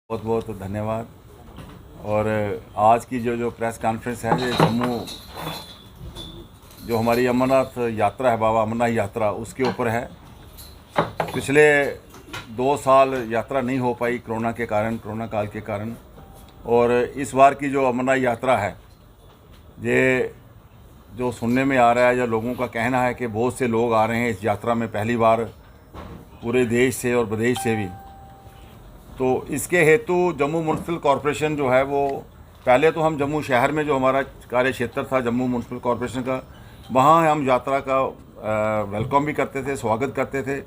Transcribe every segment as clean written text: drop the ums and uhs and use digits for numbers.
बहुत बहुत धन्यवाद। और आज की जो प्रेस कॉन्फ्रेंस है, ये जम्मू जो हमारी अमरनाथ यात्रा है, बाबा अमरनाथ यात्रा, उसके ऊपर है। पिछले 2 साल यात्रा नहीं हो पाई कोरोना के कारण, कोरोना काल के कारण। और इस बार की जो अमरनाथ यात्रा है, ये जो सुनने में आ रहा है या लोगों का कहना है कि बहुत से लोग आ रहे हैं इस यात्रा में पहली बार, पूरे देश से और विदेश से भी। तो इसके हेतु जम्मू म्यूनसिपल कॉरपोरेशन जो है वो, पहले तो हम जम्मू शहर में जो हमारा कार्य क्षेत्र था जम्मू म्यूनसिपल कॉरपोरेशन का, वहाँ हम यात्रा का वेलकम भी करते थे, स्वागत करते थे,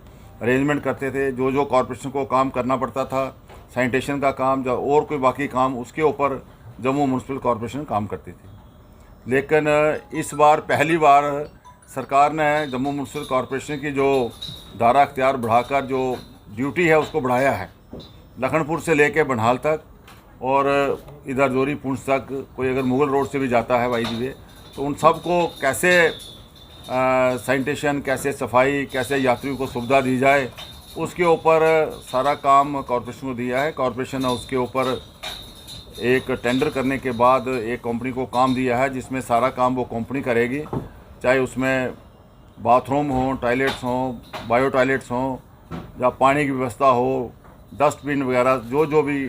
अरेंजमेंट करते थे। जो जो कॉरपोरेशन को काम करना पड़ता था, सैनिटेशन का काम और कोई बाकी काम, उसके ऊपर जम्मू म्यूनसिपल कॉरपोरेशन काम करती थी। लेकिन इस बार पहली बार सरकार ने जम्मू म्यूनसिपल कॉरपोरेशन की जो दायरा अख्तियार बढ़ाकर जो ड्यूटी है उसको बढ़ाया है, लखनपुर से लेके बनहाल तक और इधर जोरी पुंछ तक। कोई अगर मुगल रोड से भी जाता है वाई वे, तो उन सब को कैसे सैनिटेशन, कैसे सफाई, कैसे यात्रियों को सुविधा दी जाए, उसके ऊपर सारा काम कॉरपोरेशन को दिया है। कॉरपोरेशन ने उसके ऊपर एक टेंडर करने के बाद एक कंपनी को काम दिया है, जिसमें सारा काम वो कंपनी करेगी। चाहे उसमें बाथरूम हो, टॉयलेट्स हों, बायो टॉयलेट्स हों, या पानी की व्यवस्था हो, डस्टबिन वगैरह जो भी,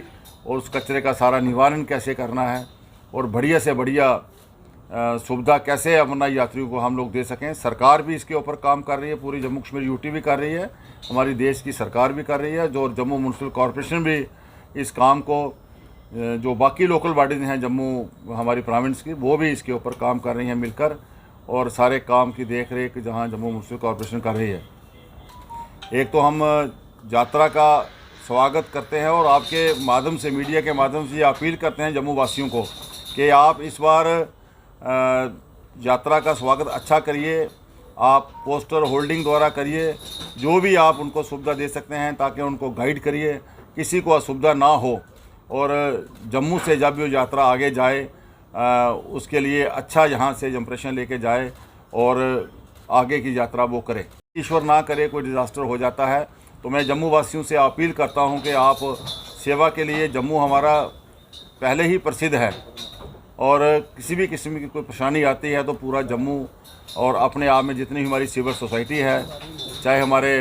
और उस कचरे का सारा निवारण कैसे करना है, और बढ़िया से बढ़िया सुविधा कैसे अमरनाथ यात्रियों को हम लोग दे सकें। सरकार भी इसके ऊपर काम कर रही है, पूरी जम्मू कश्मीर यूटी भी कर रही है, हमारी देश की सरकार भी कर रही है, जो जम्मू म्यूनसिपल कॉरपोरेशन भी इस काम को, जो बाकी लोकल बॉडीज़ हैं जम्मू हमारी प्रोविंस की, वो भी इसके ऊपर काम कर रही हैं मिलकर, और सारे काम की देख रेख जहाँ जम्मू म्यूनसिपल कॉरपोरेशन कर रही है। एक तो हम यात्रा का स्वागत करते हैं और आपके माध्यम से, मीडिया के माध्यम से ये अपील करते हैं जम्मू वासियों को कि आप इस बार यात्रा का स्वागत अच्छा करिए, आप पोस्टर होल्डिंग द्वारा करिए, जो भी आप उनको सुविधा दे सकते हैं, ताकि उनको गाइड करिए, किसी को असुविधा ना हो, और जम्मू से जब भी यात्रा आगे जाए उसके लिए अच्छा यहाँ से इंप्रेशन लेके जाए और आगे की यात्रा वो करे। ईश्वर ना करे कोई डिज़ास्टर हो जाता है, तो मैं जम्मू वासियों से अपील करता हूं कि आप सेवा के लिए, जम्मू हमारा पहले ही प्रसिद्ध है, और किसी भी किस्म की कोई परेशानी आती है तो पूरा जम्मू और अपने आप में जितनी हमारी सिविल सोसाइटी है, चाहे हमारे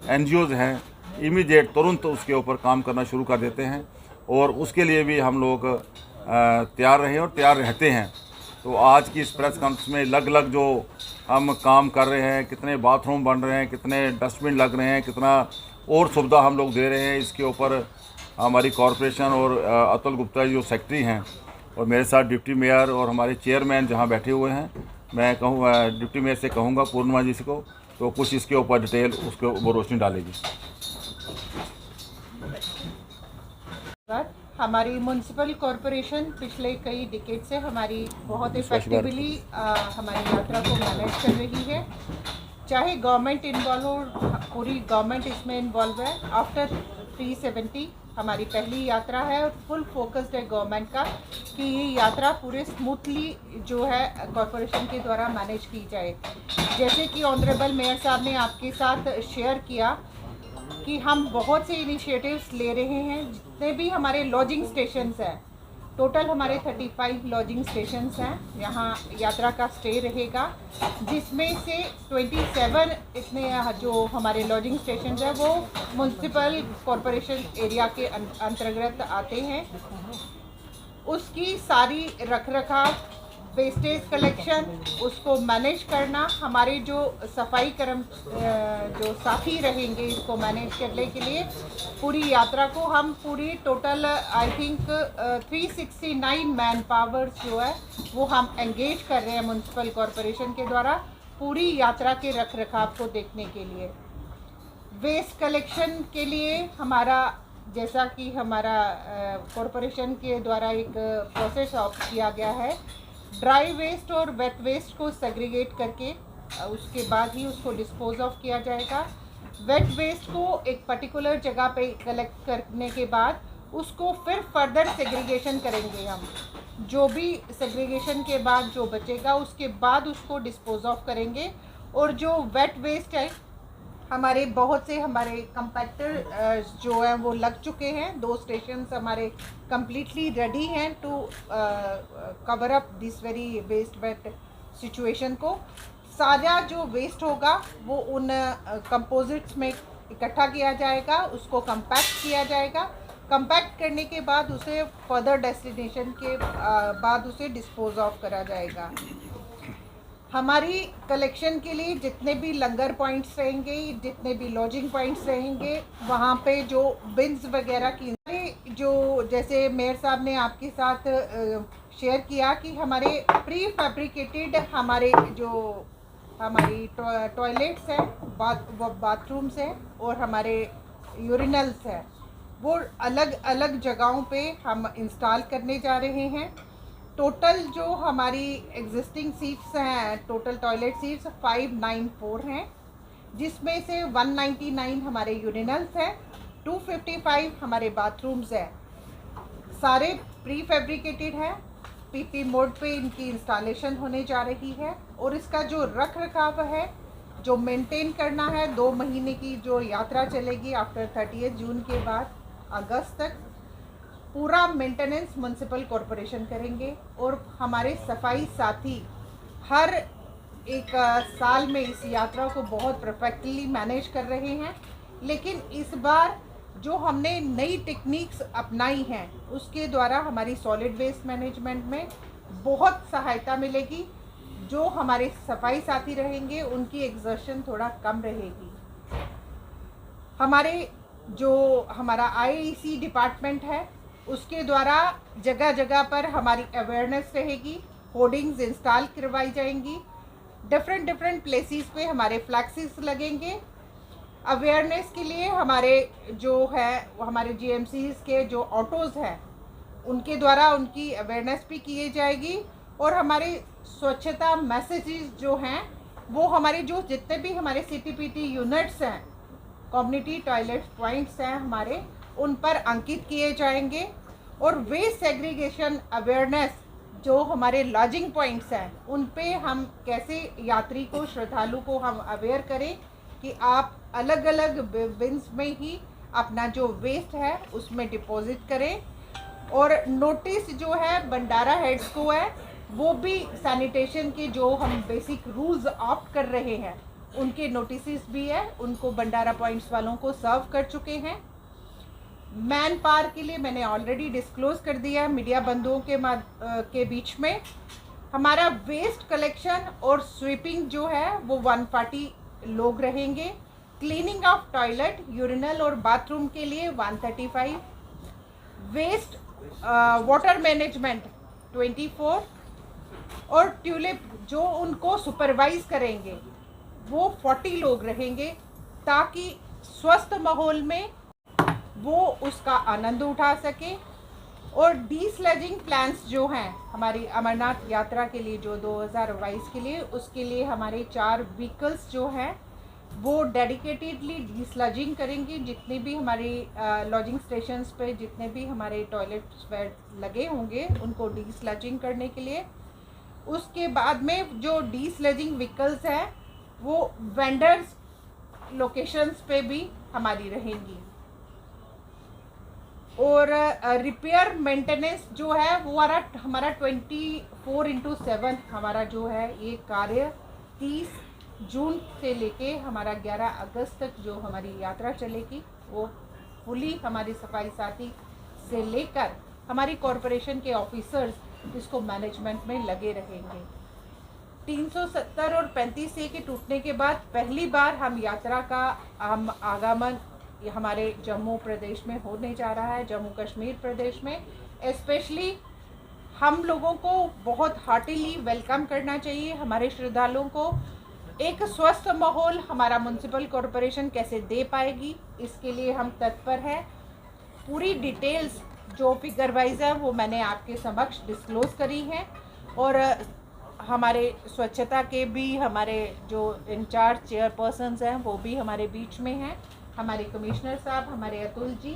एनजीओज़ हैं, इमीडिएट तुरंत उसके ऊपर काम करना शुरू कर देते हैं, और उसके लिए भी हम लोग तैयार रहे और तैयार रहते हैं। तो आज की इस प्रेस कॉन्फ्रेंस में अलग अलग जो हम काम कर रहे हैं, कितने बाथरूम बन रहे हैं, कितने डस्टबिन लग रहे हैं, कितना और सुविधा हम लोग दे रहे हैं, इसके ऊपर हमारी कॉरपोरेशन और अतुल गुप्ता जो सेक्रेटरी हैं, और मेरे साथ डिप्टी मेयर और हमारे चेयरमैन जहां बैठे हुए हैं, मैं कहूँगा डिप्टी मेयर से कहूँगा पूर्णिमा जी को, तो कुछ इसके ऊपर डिटेल उसको वो रोशनी डालेगी। हमारी म्यूनसिपल कॉरपोरेशन पिछले कई डिकेड से हमारी बहुत इफेक्टिवली हमारी यात्रा को मैनेज कर रही है। चाहे गवर्नमेंट इन्वॉल्व हो, पूरी गवर्नमेंट इसमें इन्वॉल्व है। आफ्टर 370 हमारी पहली यात्रा है और फुल फोकस्ड है गवर्नमेंट का कि ये यात्रा पूरे स्मूथली जो है कॉरपोरेशन के द्वारा मैनेज की जाए। जैसे कि ऑनरेबल मेयर साहब ने आपके साथ शेयर किया कि हम बहुत से इनिशिएटिव्स ले रहे हैं। जितने भी हमारे लॉजिंग स्टेशंस हैं, टोटल हमारे 35 लॉजिंग स्टेशंस हैं, यहाँ यात्रा का स्टे रहेगा, जिसमें से 27 इतने जो हमारे लॉजिंग स्टेशंस हैं वो म्यूनसिपल कॉरपोरेशन एरिया के अंतर्गत आते हैं। उसकी सारी रखरखाव, वेस्टेज कलेक्शन, उसको मैनेज करना, हमारे जो सफाई जो साथी रहेंगे इसको मैनेज करने के लिए पूरी यात्रा को हम पूरी total I think 369 man powers जो है वो हम एंगेज कर रहे हैं म्यूनसिपल कॉरपोरेशन के द्वारा पूरी यात्रा के रखरखाव को देखने के लिए। वेस्ट कलेक्शन के लिए हमारा, जैसा कि हमारा कॉरपोरेशन के द्वारा एक प्रोसेस ऑफ किया गया है, ड्राई वेस्ट और वेट वेस्ट को सेग्रीगेट करके उसके बाद ही उसको डिस्पोज ऑफ किया जाएगा। वेट वेस्ट को एक पर्टिकुलर जगह पे कलेक्ट करने के बाद उसको फिर फर्दर सेग्रीगेशन करेंगे हम। जो भी सेग्रीगेशन के बाद जो बचेगा उसके बाद उसको डिस्पोज ऑफ करेंगे, और जो वेट वेस्ट है हमारे बहुत से हमारे कंपैक्टर जो हैं वो लग चुके हैं। 2 स्टेशन हमारे कम्प्लीटली रेडी हैं to cover up this very waste wet situation को। सारा जो वेस्ट होगा वो उन कंपोजिट्स में इकट्ठा किया जाएगा, उसको कंपैक्ट किया जाएगा। कंपैक्ट करने के बाद उसे फर्दर डेस्टिनेशन के बाद उसे डिस्पोज ऑफ करा जाएगा। हमारी कलेक्शन के लिए जितने भी लंगर पॉइंट्स रहेंगे, जितने भी लॉजिंग पॉइंट्स रहेंगे, वहाँ पे जो बिन्स वगैरह की जो जैसे मेयर साहब ने आपके साथ शेयर किया कि हमारे प्री फैब्रिकेटेड हमारे जो हमारी टॉयलेट्स हैं, बाथरूम्स हैं और हमारे यूरिनल्स हैं, वो अलग अलग जगहों पे हम इंस्टॉल करने जा रहे हैं। टोटल जो हमारी एग्जिस्टिंग सीट्स हैं, टोटल टॉयलेट सीट्स 594 हैं, जिसमें से 199 हमारे यूरिनल्स हैं, 255 हमारे बाथरूम्स हैं। सारे प्री फैब्रिकेटेड हैं। पीपी मोड पे इनकी इंस्टॉलेशन होने जा रही है और इसका जो रख रखाव है, जो मेंटेन करना है, 2 महीने की जो यात्रा चलेगी आफ्टर 30 जून के बाद अगस्त तक, पूरा मेंटेनेंस म्युनिसिपल कॉरपोरेशन करेंगे। और हमारे सफाई साथी हर एक साल में इस यात्रा को बहुत परफेक्टली मैनेज कर रहे हैं। लेकिन इस बार जो हमने नई टेक्निक्स अपनाई हैं उसके द्वारा हमारी सॉलिड वेस्ट मैनेजमेंट में बहुत सहायता मिलेगी। जो हमारे सफाई साथी रहेंगे उनकी एग्जर्शन थोड़ा कम रहेगी। हमारा आईईसी डिपार्टमेंट है, उसके द्वारा जगह जगह पर हमारी अवेयरनेस रहेगी, होर्डिंग्स इंस्टॉल करवाई जाएंगी, डिफरेंट प्लेसेस पे हमारे फ्लैक्सेस लगेंगे। अवेयरनेस के लिए हमारे जो है हमारे जीएमसीज के जो ऑटोज़ हैं उनके द्वारा उनकी अवेयरनेस भी की जाएगी। और हमारे स्वच्छता मैसेजेस जो हैं वो हमारे जो जितने भी हमारे सीटीपीटी यूनिट्स हैं, कम्युनिटी टॉयलेट पॉइंट्स हैं हमारे, उन पर अंकित किए जाएंगे। और वेस्ट सेग्रीगेशन अवेयरनेस जो हमारे लॉजिंग पॉइंट्स हैं उन पे हम कैसे यात्री को, श्रद्धालु को हम अवेयर करें कि आप अलग अलग बिन्स में ही अपना जो वेस्ट है उसमें डिपॉजिट करें। और नोटिस जो है भंडारा हेड्स को है, वो भी सैनिटेशन के जो हम बेसिक रूल्स ऑप्ट कर रहे हैं उनके नोटिस भी है, उनको भंडारा पॉइंट्स वालों को सर्व कर चुके हैं। मैन पावर के लिए मैंने ऑलरेडी डिस्क्लोज कर दिया है मीडिया बंधुओं के बीच में। हमारा वेस्ट कलेक्शन और स्वीपिंग जो है वो 140 लोग रहेंगे। क्लीनिंग ऑफ टॉयलेट, यूरिनल और बाथरूम के लिए 135, वेस्ट वाटर मैनेजमेंट 24 और ट्यूलिप जो उनको सुपरवाइज करेंगे वो 40 लोग रहेंगे, ताकि स्वस्थ माहौल में वो उसका आनंद उठा सके। और डीस्लेजिंग प्लान्स जो हैं हमारी अमरनाथ यात्रा के लिए जो 2022 के लिए, उसके लिए हमारे 4 व्हीकल्स जो हैं वो डेडिकेटेडली डीस्लजिंग करेंगी। जितने भी हमारे लॉजिंग स्टेशंस पे जितने भी हमारे टॉयलेट्स लगे होंगे उनको डीस्लजिंग करने के लिए। उसके बाद में जो डीस्लजिंग व्हीकल्स हैं वो वेंडर्स लोकेशंस पे भी हमारी रहेंगी। और रिपेयर मेंटेनेंस जो है वो हमारा 24/7 हमारा जो है ये कार्य 30 जून से लेके हमारा 11 अगस्त तक जो हमारी यात्रा चलेगी वो फुली हमारी सफाई साथी से लेकर हमारी कॉरपोरेशन के ऑफिसर्स इसको मैनेजमेंट में लगे रहेंगे। 370 और 35 ए के टूटने के बाद पहली बार हम यात्रा का आगमन हमारे जम्मू प्रदेश में होने जा रहा है, जम्मू कश्मीर प्रदेश में। स्पेशली हम लोगों को बहुत हार्टिली वेलकम करना चाहिए। हमारे श्रद्धालुओं को एक स्वस्थ माहौल हमारा म्युनिसिपल कॉरपोरेशन कैसे दे पाएगी, इसके लिए हम तत्पर हैं। पूरी डिटेल्स जो फिगर वाइज है वो मैंने आपके समक्ष डिस्क्लोज करी हैं। और हमारे स्वच्छता के भी हमारे जो इंचार्ज चेयरपर्सन्स हैं वो भी हमारे बीच में हैं। हमारे कमिश्नर साहब, हमारे अतुल जी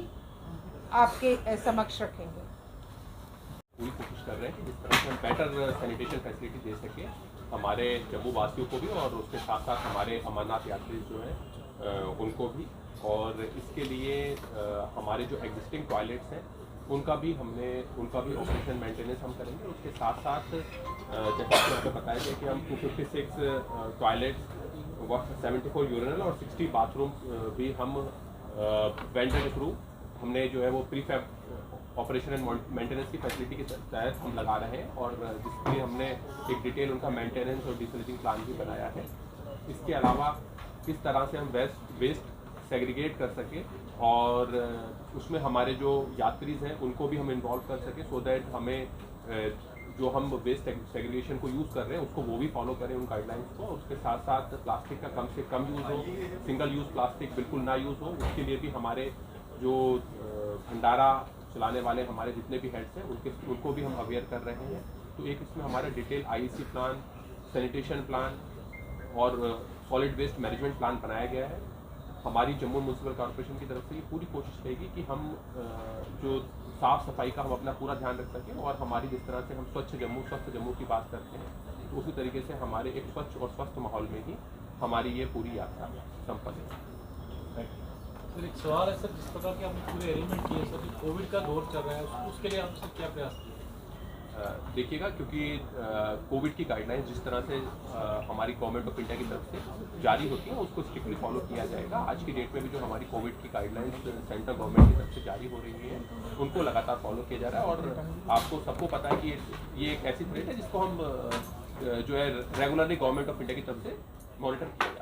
आपके समक्ष रखेंगे। पूरी कोशिश कर रहे हैं कि जिस तरह से हम बेटर सैनिटेशन फैसिलिटी दे सकें हमारे जम्मू वासियों को भी, और उसके साथ साथ हमारे अमरनाथ यात्री जो हैं उनको भी, और इसके लिए हमारे जो एग्जिस्टिंग टॉयलेट्स हैं उनका भी ऑपरेशन मेंटेनेंस हम करेंगे। उसके साथ साथ जैसे कि आपको बताया गया कि हम 256 टॉयलेट्स, 74 यूरिनल और 60 बाथरूम भी हम वेंडर के थ्रू हमने जो है वो प्रीफैब ऑपरेशन एंड मेंटेनेंस की फैसिलिटी के तहत हम लगा रहे हैं, और जिसके लिए हमने एक डिटेल उनका मेंटेनेंस और डिसलिजिंग प्लान भी बनाया है। इसके अलावा किस तरह से हम वेस्ट सेग्रीगेट कर सके और उसमें हमारे जो यात्रीज़ हैं उनको भी हम इन्वॉल्व कर सकें, सो दैट हमें जो हम वेस्ट सेग्रीगेशन को यूज़ कर रहे हैं उसको वो भी फॉलो करें उन गाइडलाइंस को। उसके साथ साथ प्लास्टिक का कम से कम यूज़ हो, सिंगल यूज़ प्लास्टिक बिल्कुल ना यूज़ हो, उसके लिए भी हमारे जो भंडारा चलाने वाले हमारे जितने भी हेड्स हैं उनको भी हम अवेयर कर रहे हैं। तो एक इसमें हमारा detail IEC plan, sanitation plan और सॉलिड वेस्ट मैनेजमेंट प्लान बनाया गया है। हमारी जम्मू म्यूनसिपल कॉर्पोरेशन की तरफ से ये पूरी कोशिश रहेगी कि हम जो साफ़ सफाई का हम अपना पूरा ध्यान रख सकें, और हमारी जिस तरह से हम स्वस्थ जम्मू की बात करते हैं, तो उसी तरीके से हमारे एक स्वच्छ और स्वस्थ माहौल में ही हमारी ये पूरी यात्रा संपन्न है। सर एक सवाल है सर, जिस प्रकार के आपने पूरे अरेंजमेंट किए सर, कोविड का दौर चल रहा है, उसके लिए आप सर क्या प्रयास किए? देखिएगा, क्योंकि कोविड की गाइडलाइंस जिस तरह से हमारी गवर्नमेंट ऑफ इंडिया की तरफ से जारी होती है उसको स्ट्रिक्टली फॉलो किया जाएगा। आज की डेट में भी जो हमारी कोविड की गाइडलाइंस सेंट्रल गवर्नमेंट की तरफ से जारी हो रही है उनको लगातार फॉलो किया जा रहा है, और आपको सबको पता है कि ये एक ऐसी थ्रेट है जिसको हम जो है रेगुलरली गवर्नमेंट ऑफ इंडिया की तरफ से मॉनिटर किया जा रहा है।